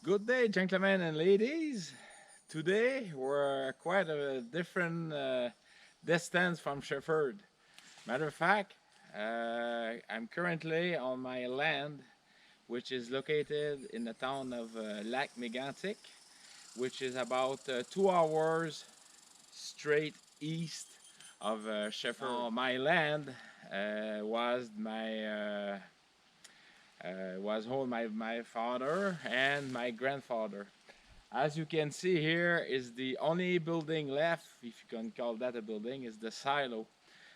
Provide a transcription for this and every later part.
Good day, gentlemen and ladies. Today we're quite a different distance from Shefford. Matter of fact, I'm currently on my land, which is located in the town of Lac Mégantic, which is about 2 hours straight east of Shefford. Now, my land was owned by my father and my grandfather. As you can see here is the only building left, if you can call that a building, is the silo.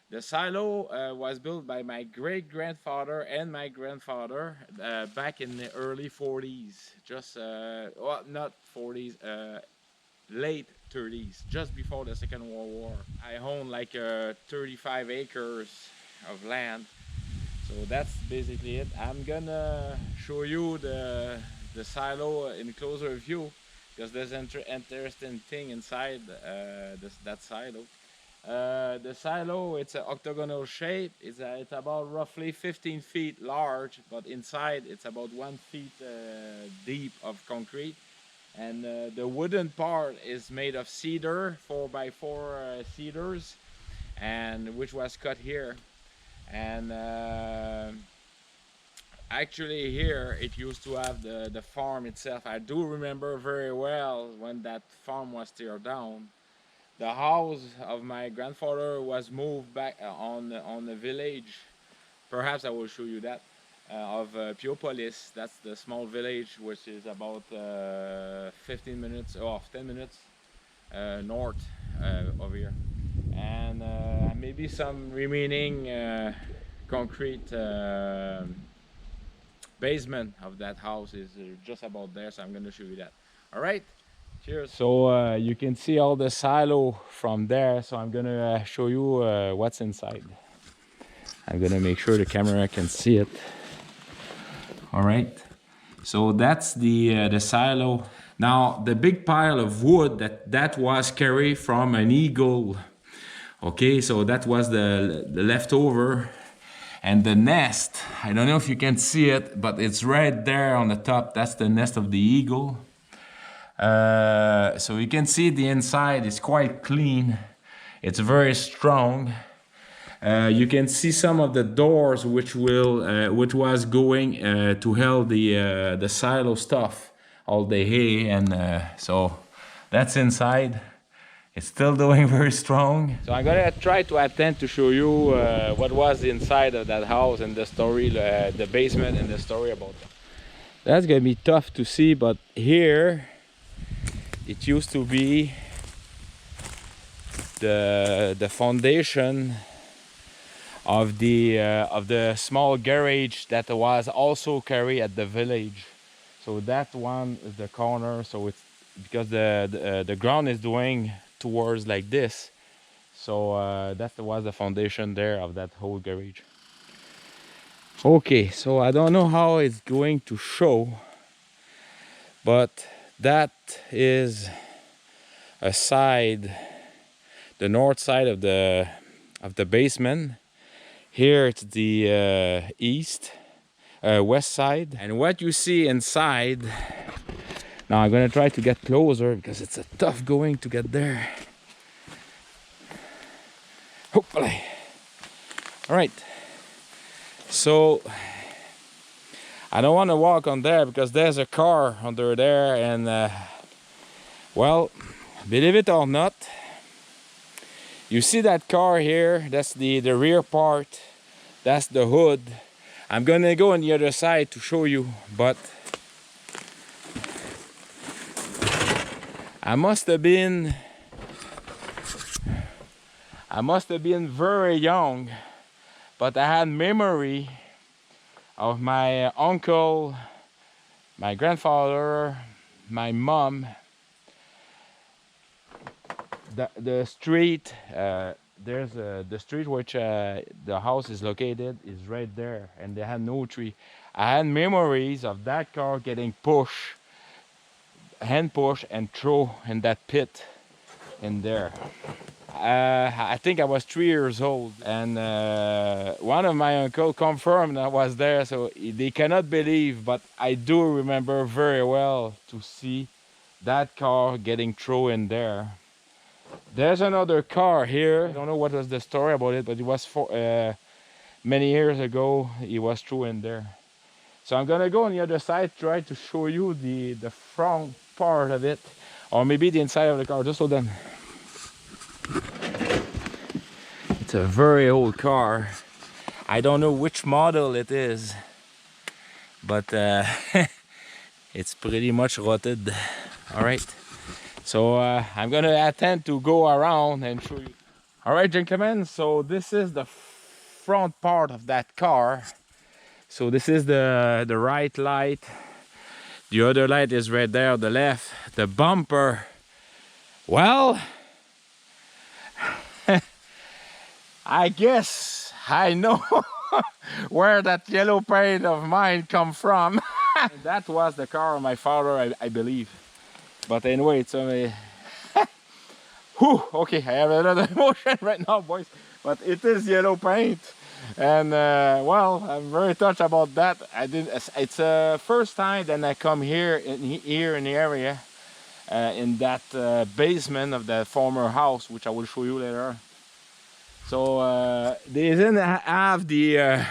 The silo was built by my great-grandfather and my grandfather back in the early 40s. Well, not 40s, late 30s, just before the Second World War. I own like 35 acres of land. So that's basically it. I'm gonna show you the silo in closer view because there's an interesting thing inside that silo. The silo, it's an octagonal shape. It's about roughly 15 feet large, but inside it's about 1 feet deep of concrete. And the wooden part is made of cedar, 4x4 cedars, and which was cut here. And actually here it used to have the farm itself. I do remember very well when that farm was torn down. The house of my grandfather was moved back on the village. Perhaps I will show you that of Piopolis. That's the small village which is about 15 minutes or 10 minutes north of here. And maybe some remaining concrete basement of that house is just about there, so I'm going to show you that. All right, cheers. So you can see all the silo from there, so I'm going to show you what's inside. I'm going to make sure the camera can see it. All right, so that's the silo. Now the big pile of wood that was carried from an eagle. Okay, so that was the leftover. And the nest, I don't know if you can see it, but it's right there on the top. That's the nest of the eagle. So you can see the inside is quite clean. It's very strong. You can see some of the doors which was going to hold the silo stuff, all the hay, and so that's inside. It's still doing very strong. So I'm gonna try to attempt to show you what was inside of that house and the story, the basement and the story about that. That's gonna be tough to see, but here it used to be the foundation of the small garage that was also carried at the village. So that one is the corner. So it's because the ground is doing towards like this, so that was the foundation there of that whole garage. Okay, so I don't know how it's going to show, but that is a side, the north side of the basement. Here it's the west side, and what you see inside. Now I'm gonna try to get closer because it's a tough going to get there. Hopefully. All right. So I don't want to walk on there because there's a car under there, and well, believe it or not, you see that car here? That's the rear part. That's the hood. I'm gonna go on the other side to show you, but I must have been very young, but I had memory of my uncle, my grandfather, my mom. The street, there's the street which the house is located is right there, and they had no tree. I had memories of that car getting pushed, hand push, and throw in that pit in there. I think I was 3 years old, and one of my uncle confirmed I was there, so they cannot believe, but I do remember very well to see that car getting thrown in there. There's another car here. I don't know what was the story about it, but it was many years ago. It was thrown in there. So I'm gonna go on the other side, try to show you the front part of it, or maybe the inside of the car. Just hold on. It's a very old car. I don't know which model it is, but it's pretty much rotted. All right. So I'm gonna attempt to go around and show you. All right, gentlemen. So this is the front part of that car. So this is the right light. The other light is right there on the left. The bumper. Well, I guess I know where that yellow paint of mine come from. That was the car of my father, I believe. But anyway, it's only... Whew, okay, I have another emotion right now, boys. But it is yellow paint. And well, I'm very touched about that. It's the first time that I come here in the area, in that basement of the former house, which I will show you later. So they didn't have the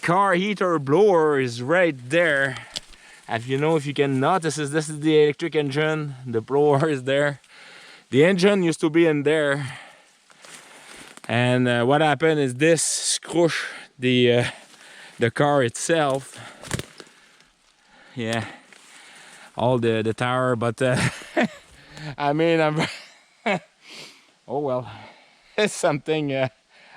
car heater blower is right there. If you can notice, this is the electric engine. The blower is there. The engine used to be in there. And what happened is this crushed the car itself. Yeah, all the tire, but I mean, oh well, it's something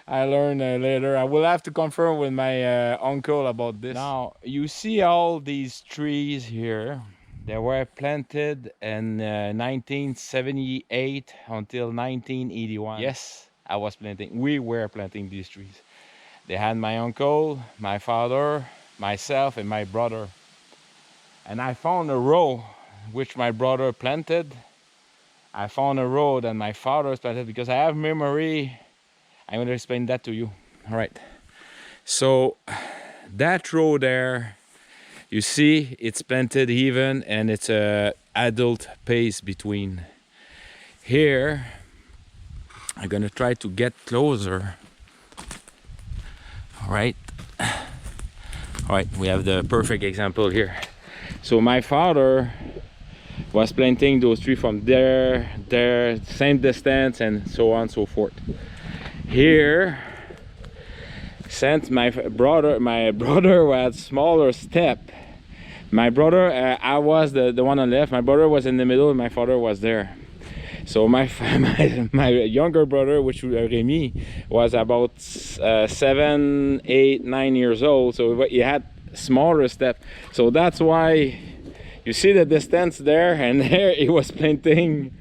I learned later. I will have to confirm with my uncle about this. Now, you see all these trees here. They were planted in 1978 until 1981. Yes, I was planting. We were planting these trees. They had my uncle, my father, myself, and my brother. And I found a row which my brother planted. I found a row that my father planted because I have memory. I'm going to explain that to you. All right. So that row there, you see, it's planted even, and it's a adult pace between. Here, I'm gonna try to get closer. All right. All right, we have the perfect example here. So my father was planting those trees from there, same distance, and so on and so forth. Here, since my brother had smaller step, my brother, I was the one on the left, my brother was in the middle, and my father was there. So my younger brother, which Remy, was about 7, 8, 9 years old, so he had smaller step. So that's why you see the distance there, and there he was planting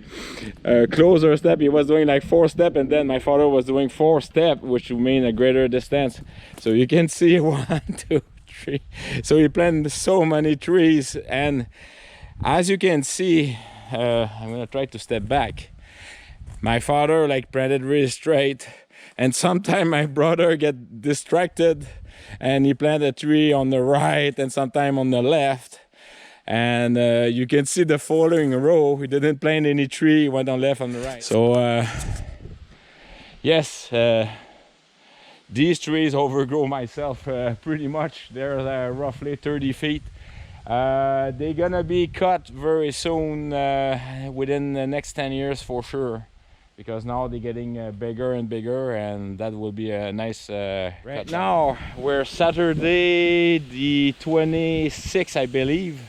closer step. He was doing like 4 step, and then my father was doing 4 step, which would mean a greater distance. So you can see 1, 2, 3. So he planted so many trees, and as you can see, I'm gonna try to step back. My father like planted really straight, and sometimes my brother get distracted and he planted a tree on the right and sometime on the left. And you can see the following row, he didn't plant any tree, he went on left and the right. So yes, these trees overgrow myself pretty much. They're roughly 30 feet. They're gonna be cut very soon, within the next 10 years for sure, because now they're getting bigger and bigger, and that will be a nice right now. We're Saturday the 26th, I believe,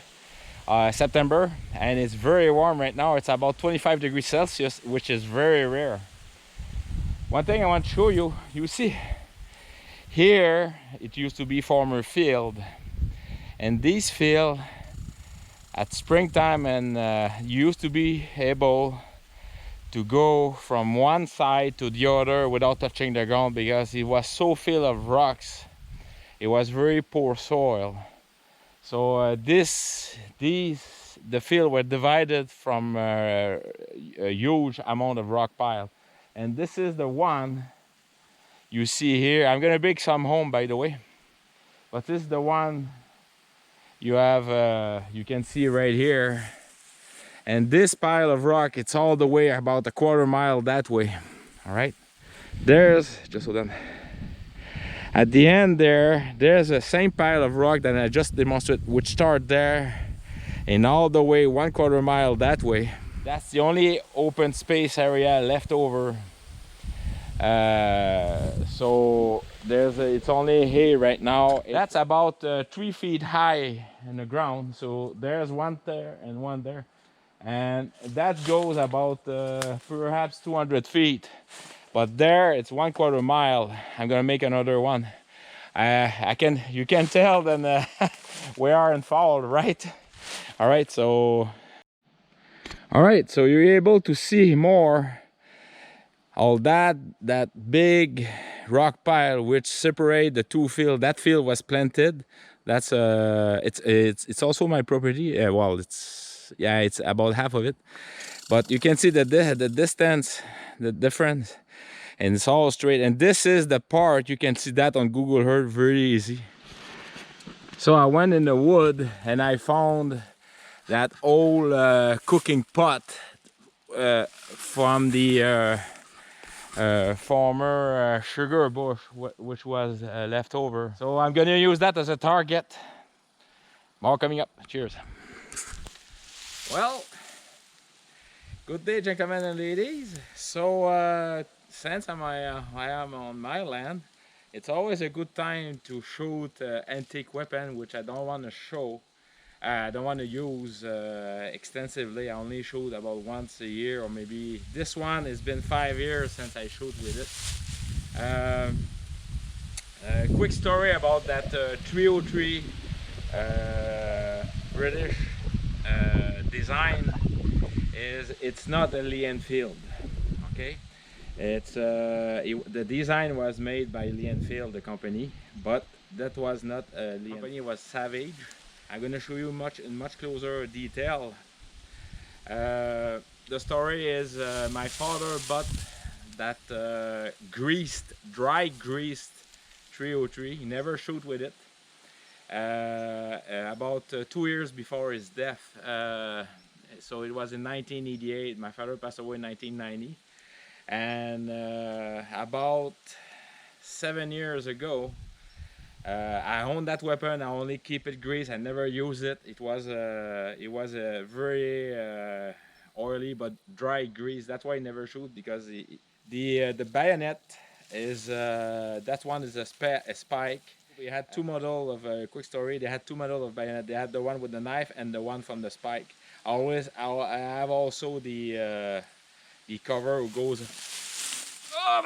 September, and it's very warm right now. It's about 25 degrees Celsius, which is very rare. One thing I want to show you, you see here it used to be former field. And this field at springtime, and you used to be able to go from one side to the other without touching the ground because it was so filled of rocks. It was very poor soil. So the field were divided from a huge amount of rock pile, and this is the one you see here. I'm gonna bring some home, by the way, but this is the one you have. You can see right here, and this pile of rock, it's all the way about a quarter mile that way. All right, there's just hold on. At the end there's a same pile of rock that I just demonstrated, which start there and all the way 1/4 mile that way. That's the only open space area left over. So it's only hay right now. That's about 3 feet high in the ground. So there's one there and one there, and that goes about perhaps 200 feet. But there it's 1/4 mile. I'm gonna make another one. You can tell then we are in fall, right? All right, so you're able to see more. All that big rock pile which separate the two fields. That field was planted. That's it's also my property. Well, it's about half of it, but you can see the distance, the difference, and it's all straight. And this is the part, you can see that on Google Earth very easy. So I went in the wood and I found that old cooking pot from the former sugar bush, which was left over. So I'm gonna use that as a target. More coming up. Cheers. Well, good day, gentlemen and ladies. So since I am on my land, it's always a good time to shoot antique weapon, which I don't want to show. I don't want to use extensively. I only shoot about once a year, or maybe this one. It's been 5 years since I shoot with it. A quick story about that 303 British design is it's not a Enfield. Okay, the design was made by Enfield, the company, but that was not the company was Savage. I'm going to show you in much closer detail. The story is my father bought that dry greased 303. He never shoot with it. About 2 years before his death. So it was in 1988. My father passed away in 1990. And about 7 years ago, I own that weapon. I only keep it greased. I never use it. It was a very oily but dry grease. That's why I never shoot, because the bayonet is that one is a spike. We had two model of quick story. They had two model of bayonet. They had the one with the knife and the one from the spike. I have also the cover who goes. Oh,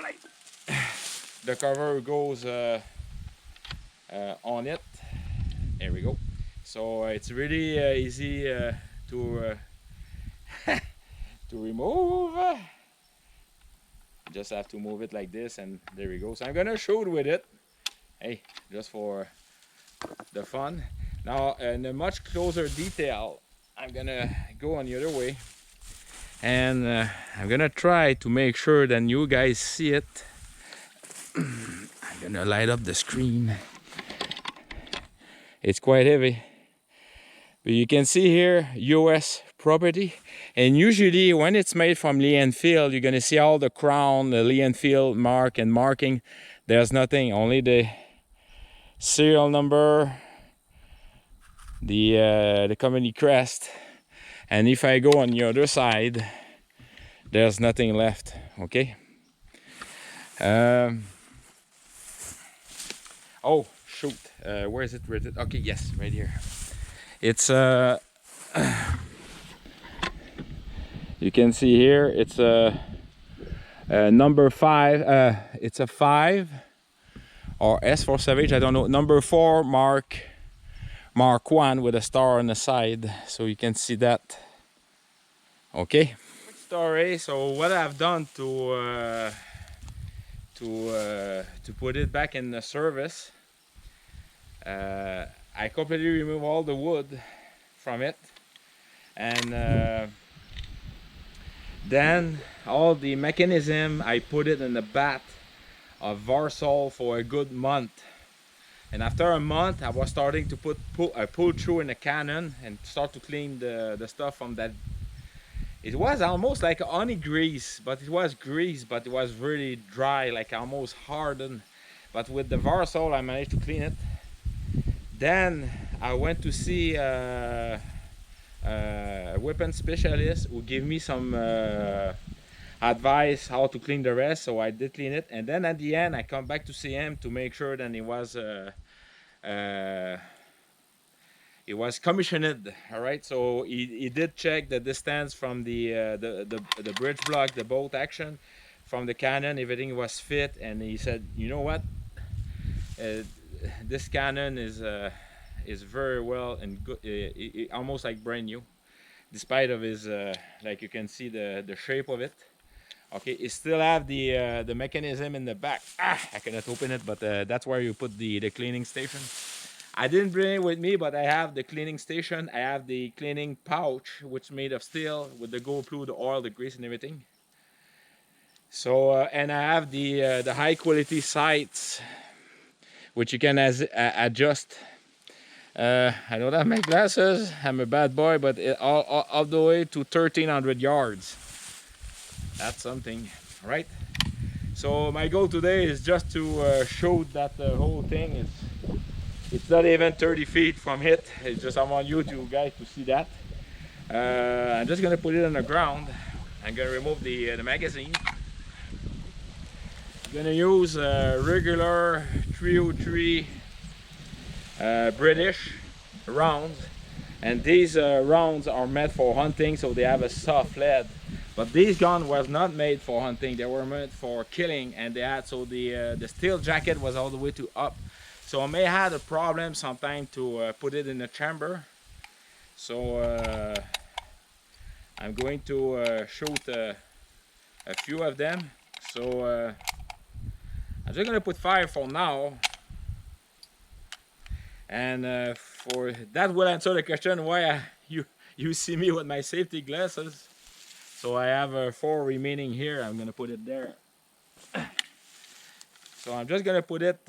the cover who goes. On it. There we go. So it's really easy to to remove. Just have to move it like this, and there we go. So I'm gonna shoot with it. Hey, just for the fun. Now, in a much closer detail, I'm gonna go on the other way, and I'm gonna try to make sure that you guys see it. I'm gonna light up the screen. It's quite heavy, but you can see here US property, and usually when it's made from Enfield, you're gonna see all the crown, the Enfield mark and marking. There's nothing, only the serial number, the company crest, and if I go on the other side, there's nothing left. Okay. Oh shoot, where is it written? Okay, yes, right here. It's you can see here, it's a number 5. It's a 5 or S for Savage, I don't know. Number 4 Mark 1 with a star on the side, so you can see that. Okay. Quick story. So what I've done to put it back in the service, I completely remove all the wood from it, and then all the mechanism, I put it in a bath of Varsol for a good month. And after a month, I was starting to pull through in a cannon and start to clean the stuff from that. It was almost like honey grease, but it was grease, but it was really dry, like almost hardened. But with the Varsol, I managed to clean it. Then I went to see a weapon specialist who gave me some advice how to clean the rest. So I did clean it, and then at the end, I come back to see him to make sure that it was commissioned. All right, so he did check the distance from the bridge block, the bolt action from the cannon, everything was fit, and he said, you know what, this cannon is very well and good, almost like brand new, despite of his like you can see the shape of it. Okay, it still have the mechanism in the back. I cannot open it, but that's where you put the cleaning station. I didn't bring it with me, but I have the cleaning station. I have the cleaning pouch, which is made of steel with the gold glue, the oil, the grease, and everything. So, and I have the high quality sights, which you can adjust. I don't have my glasses. I'm a bad boy, but all the way to 1,300 yards. That's something, right? So my goal today is just to show that the whole thing is. It's not even 30 feet from it. It's just I want you guys to see that. I'm just gonna put it on the ground. I'm gonna remove the magazine. I'm gonna use regular 303 British rounds, and these rounds are meant for hunting, so they have a soft lead. But this gun was not made for hunting; they were meant for killing, and they had so the steel jacket was all the way to up. So I may have a problem sometime to put it in the chamber. So I'm going to shoot a few of them. So I'm just gonna put fire for now. And for that will answer the question why you see me with my safety glasses. So I have 4 remaining here. I'm gonna put it there. So I'm just gonna put it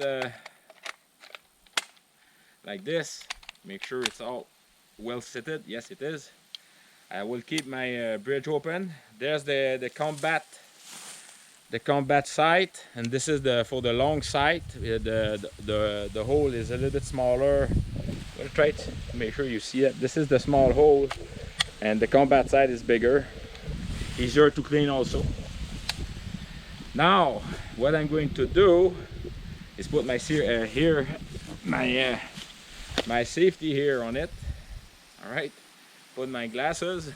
like this. Make sure it's all well seated. Yes, it is. I will keep my bridge open. There's the combat sight, and this is for the long sight. The hole is a little bit smaller. I'm gonna try to make sure you see it. This is the small hole, and the combat sight is bigger, easier to clean also. Now, what I'm going to do is put my my safety here on it. All right, put my glasses.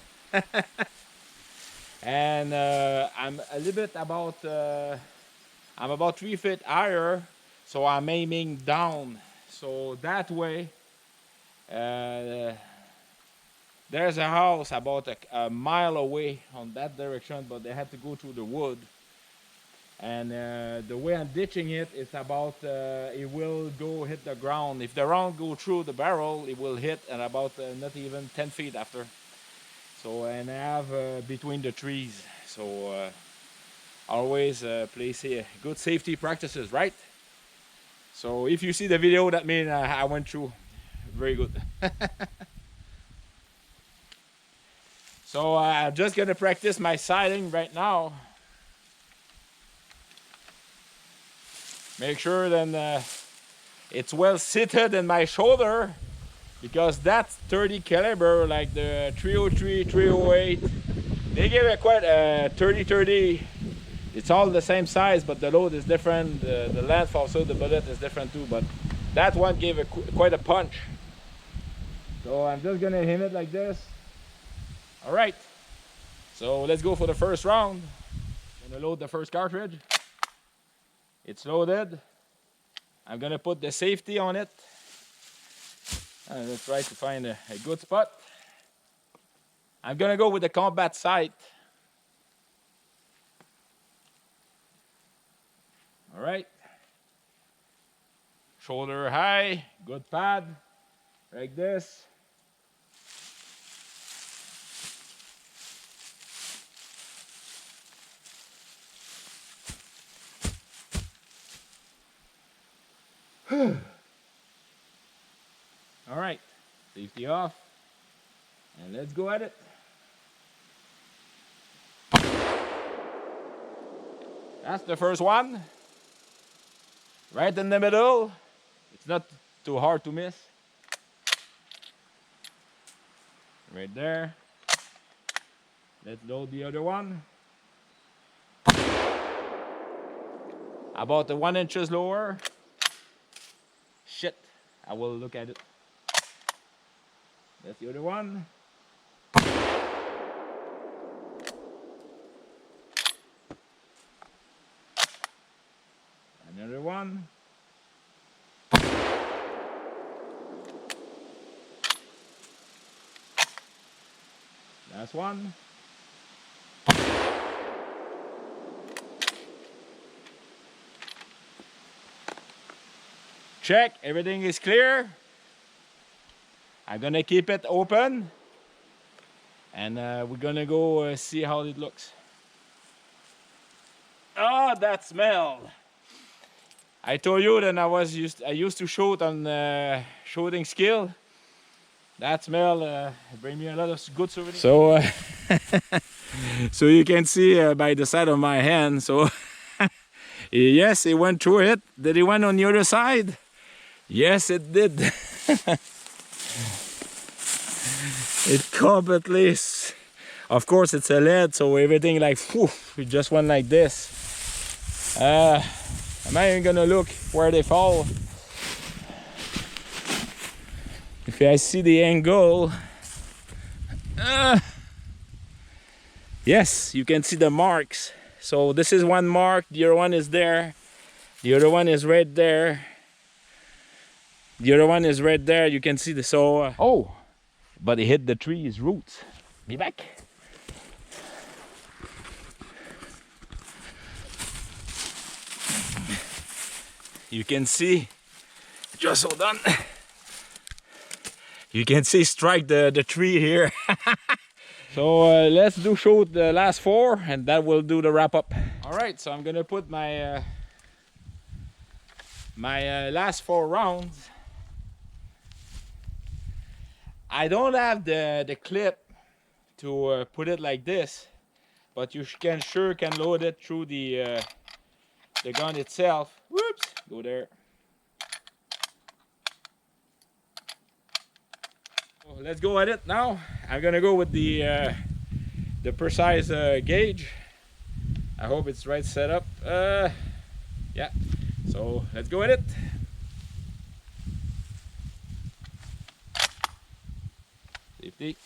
And I'm a little bit about I'm about 3 feet higher, so I'm aiming down. So that way, there's a house about a mile away on that direction, but they had to go through the wood. And the way I'm ditching it is about it will go hit the ground. If the round go through the barrel, it will hit at about not even 10 feet after. So, and I have between the trees. So always place good safety practices, right? So if you see the video, that means I went through very good. So I'm just gonna practice my sighting right now. Make sure then it's well seated in my shoulder, because that's 30 caliber, like the 303, 308. They give it quite a 30-30. It's all the same size, but the load is different. The length also, the bullet is different too, but that one gave quite a punch. So I'm just gonna aim it like this. All right, so let's go for the first round. I'm gonna load the first cartridge. It's loaded. I'm gonna put the safety on it. I'm gonna try to find a good spot. I'm gonna go with the combat sight. All right. Shoulder high, good pad. like this. All right, safety off, and let's go at it. That's the first one, right in the middle. It's not too hard to miss. Right there. Let's load the other one. About 1 inch lower. Shit, I will look at it. That's the other one. Another one. Last one. Check, everything is clear. I'm gonna keep it open, and we're gonna go see how it looks. Oh, that smell! I told you that I used to shoot on shooting skill. That smell bring me a lot of good souvenirs. So, so you can see by the side of my hand. So, yes, it went through it. Did it went on the other side? Yes, it did. It completely. Of course, it's a lead, so everything like whew, it just went like this. I'm not even gonna look where they fall. If I see the angle, yes, you can see the marks. So this is one mark, the other one is there, the other one is right there, the other one is right there. You can see the oh, but it hit the tree's roots. Be back. You can see, just hold on. You can see strike the tree here. So let's shoot the last 4, and that will do the wrap up. All right, so I'm gonna put my last 4 rounds. I don't have the clip to put it like this, but you can load it through the gun itself. Whoops, go there. Let's go at it now. I'm gonna go with the precise gauge. I hope it's right set up. Yeah, so let's go at it. Safety.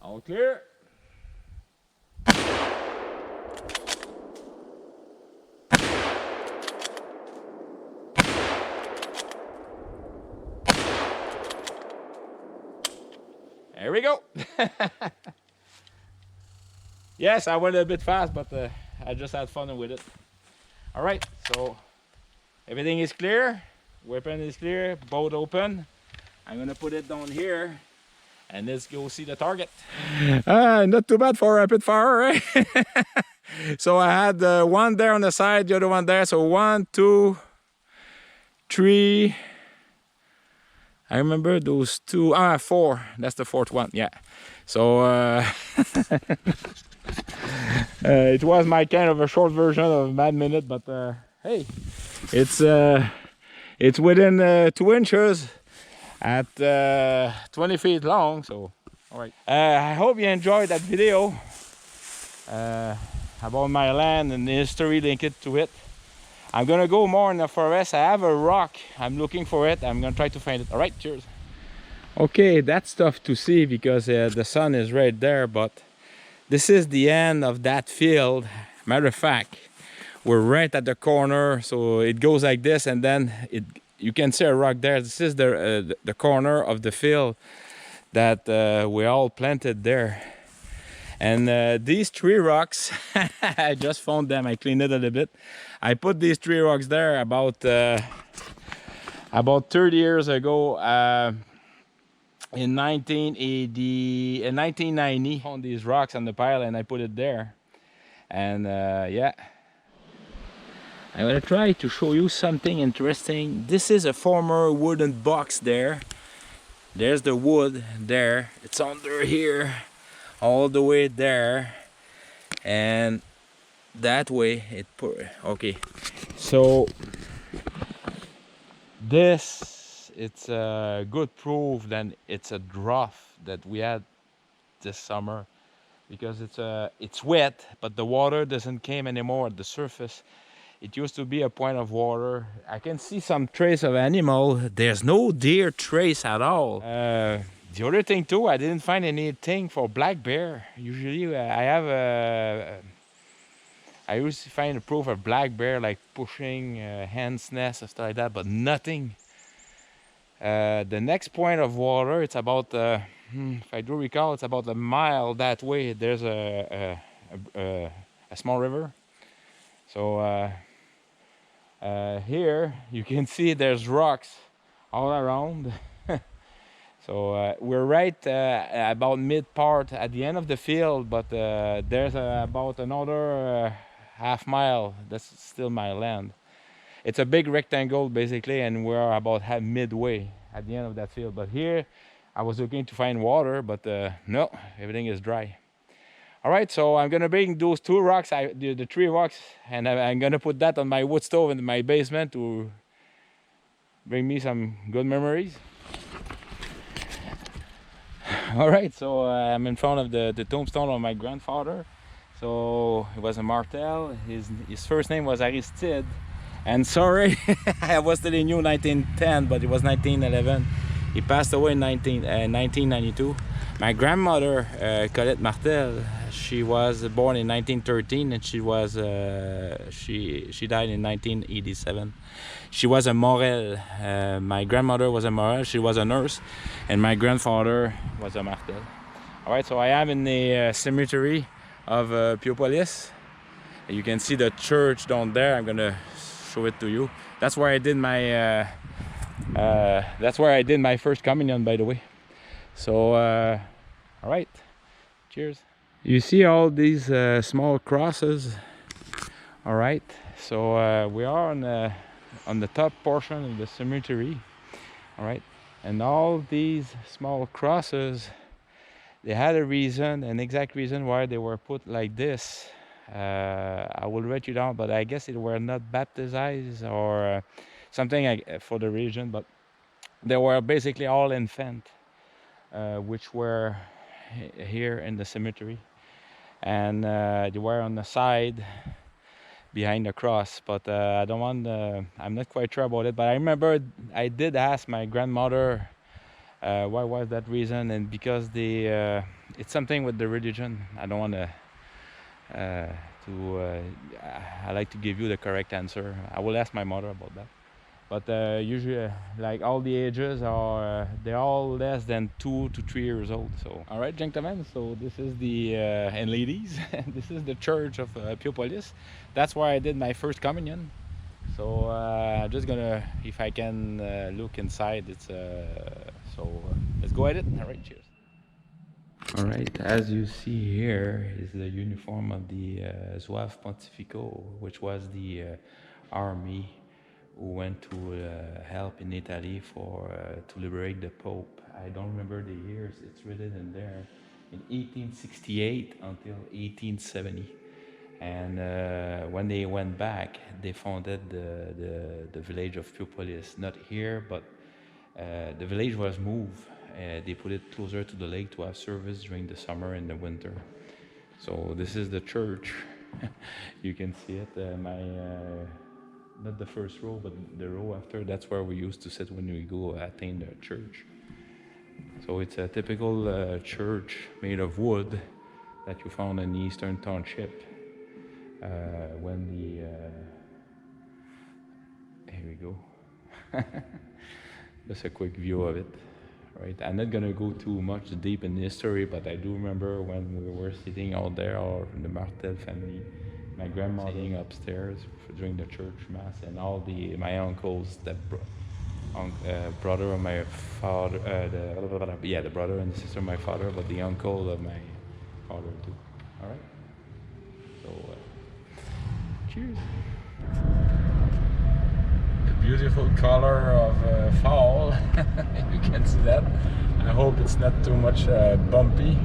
All clear. There we go. Yes, I went a bit fast, but I just had fun with it. All right, so everything is clear. Weapon is clear, boat open. I'm gonna put it down here, and let's go see the target. Not too bad for rapid fire, right? So I had one there on the side, the other one there. So 1, 2, 3. I remember those 2. 4. That's the 4th one. Yeah. So it was my kind of a short version of Mad Minute, but hey, it's within 2 inches at 20 feet long. So all right. I hope you enjoyed that video about my land and the history linked to it. I'm gonna go more in the forest. I have a rock. I'm looking for it. I'm gonna try to find it. All right, cheers. Okay, that's tough to see because the sun is right there, but this is the end of that field. Matter of fact, we're right at the corner, so it goes like this, and then you can see a rock there. This is the corner of the field. that we all planted there. And these 3 rocks, I just found them. I cleaned it a little bit. I put these 3 rocks there about 30 years ago. In 1990, found these rocks on the pile and I put it there. And yeah, I'm gonna try to show you something interesting. This is a former wooden box there. There's the wood there. It's under here, all the way there, and that way it put. Okay, so this, it's a good proof that it's a drought that we had this summer, because it's wet, but the water doesn't came anymore at the surface. It used to be a point of water. I can see some trace of animal. There's no deer trace at all. The other thing too, I didn't find anything for black bear. Usually I used to find a proof of black bear, like pushing hen's nest and stuff like that, but nothing. The next point of water, it's about, if I do recall, it's about a mile that way. There's a small river. So here you can see there's rocks all around. So we're right about mid part at the end of the field, but there's about another half mile. That's still my land. It's a big rectangle basically, and we're about midway at the end of that field. But here I was looking to find water, but no, everything is dry. All right, so I'm gonna bring those 2 rocks, the 3 rocks, and I'm gonna put that on my wood stove in my basement to bring me some good memories. All right, so I'm in front of the tombstone of my grandfather. So it was a Martel. His first name was Aristide. And sorry, I was telling you 1910, but it was 1911. He passed away in 1992. My grandmother, Colette Martel, she was born in 1913, and she died in 1987. She was a Morel. My grandmother was a Morel. She was a nurse, and my grandfather was a Martel. All right, so I am in the cemetery of Piopolis. You can see the church down there. I'm gonna show it to you. That's where I did my first communion, by the way. So all right, cheers. You see all these small crosses. All right, so we are on the top portion of the cemetery. All right, and all these small crosses, they had a reason, an exact reason why they were put like this. I will write you down, but I guess it were not baptized or something for the region, but they were basically all infant, which were here in the cemetery, and they were on the side behind the cross. But I don't want. I'm not quite sure about it, but I remember I did ask my grandmother why was that reason, and because it's something with the religion. I don't want to. I like to give you the correct answer. I will ask my mother about that. But usually, like all the ages are, they're all less than 2 to 3 years old. So, all right, gentlemen. So this is the and ladies, this is the church of Piopolis. That's where I did my first communion. So I'm just gonna, if I can look inside. Let's go at it. All right, cheers. All right, as you see here is the uniform of the Zouave Pontifico, which was the army who went to help in Italy to liberate the Pope. I don't remember the years, it's written in there, in 1868 until 1870. And when they went back, they founded the village of Piopolis, not here, but the village was moved. They put it closer to the lake to have service during the summer and the winter. So this is the church. You can see it. Not the first row, but the row after. That's where we used to sit when we go attend the church. So it's a typical church made of wood that you found in the Eastern Township. Here we go. Just a quick view of it. right? I'm not gonna go too much deep in history, but I do remember when we were sitting out there, or the Martel family, my grandma being upstairs during the church mass, and all my uncles, brother of my father, the brother and the sister of my father, but the uncle of my father too. All right. So, cheers. The beautiful color of fall. You can see that. I hope it's not too much bumpy.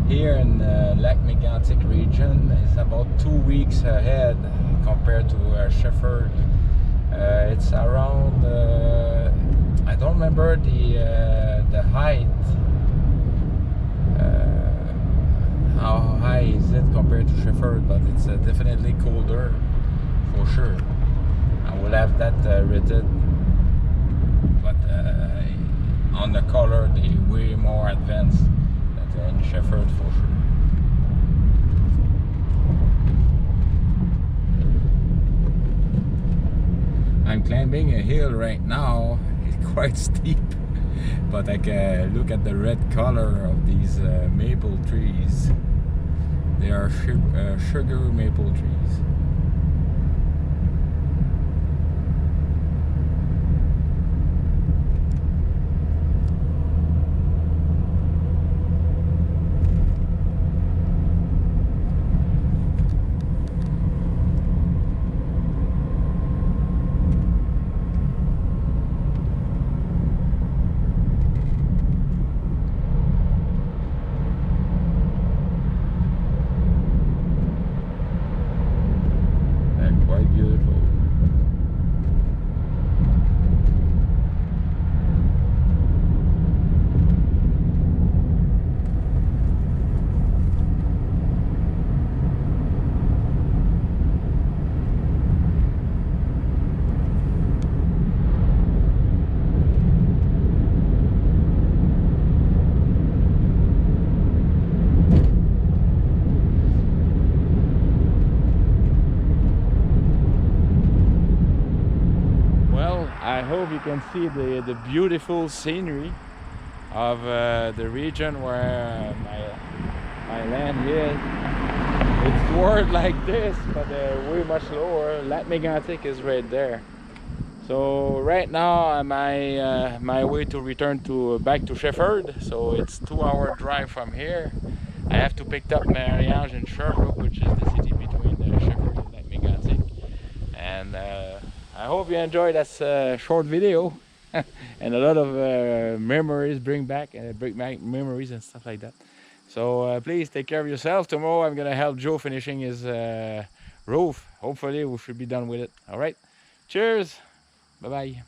Here in Lac Mégantic region is about 2 weeks ahead compared to Shefford. It's around, I don't remember the height, how high is it compared to Shefford, but it's definitely colder for sure. I will have that written, but on the color they way more advanced than in Shefford for sure. I'm climbing a hill right now. It's quite steep, but I can look at the red color of these maple trees. They are sugar maple trees. I hope you can see the beautiful scenery of the region where my land is. It's toward like this, but way much lower. Lac Mégantic is right there. So right now I'm my way to return back to Shefford. So it's 2-hour drive from here. I have to pick up Mariage in Sherbrooke, which is the city between Shefford and Lac Mégantic. And I hope you enjoyed this short video and a lot of memories, bring back memories and stuff like that. So please take care of yourself. Tomorrow I'm gonna help Joe finishing his roof. Hopefully we should be done with it. All right, cheers, bye bye.